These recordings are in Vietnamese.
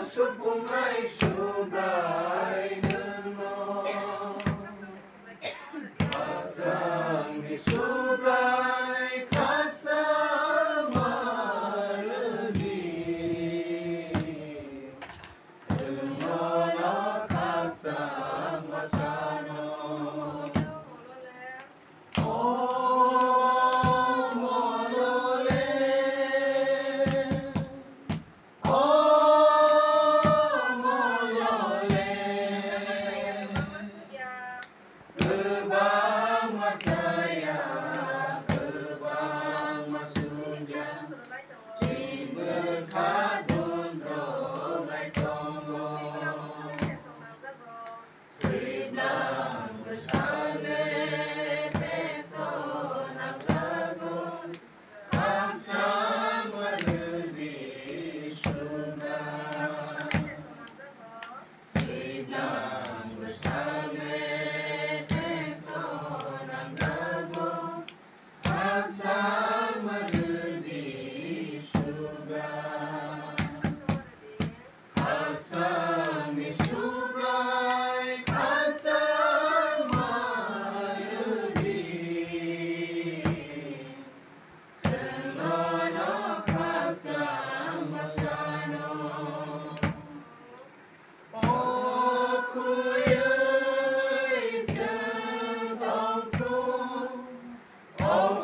Supumai subrai nemo Katsang ni subrai katsang maradi Semono katsang masano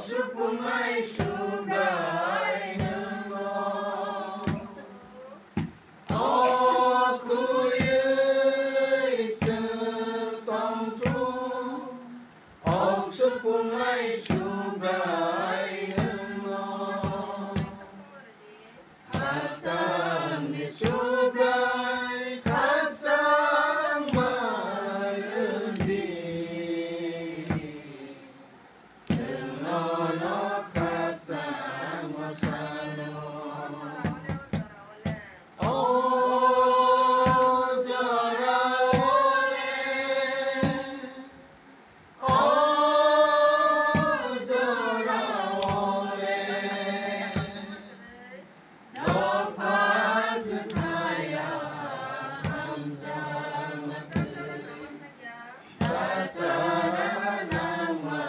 Supumai subrai nemo Aku ye setong tu Om supumai subrai nemo Katsang ni subrai katsang maradi Semono katsang masano Oh zara ole Oh zara ole Lofat kaya hamzah Sasaran nama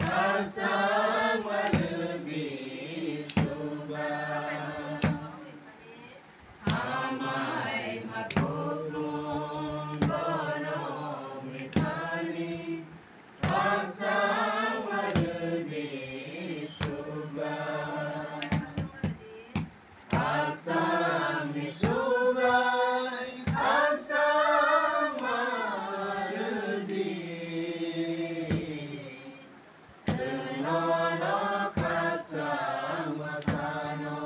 Katsang maradi subah Amai makuklung bono mitani Katsang maradi subah Katsang ni subah Katsang maradi Semono katsang masano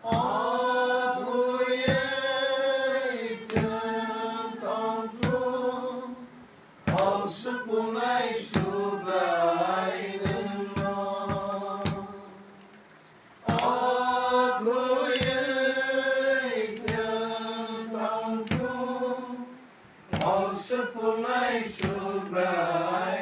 Aku ye setong tu Om supumai subrai nemo Aku ye setong tu Om supumai subrai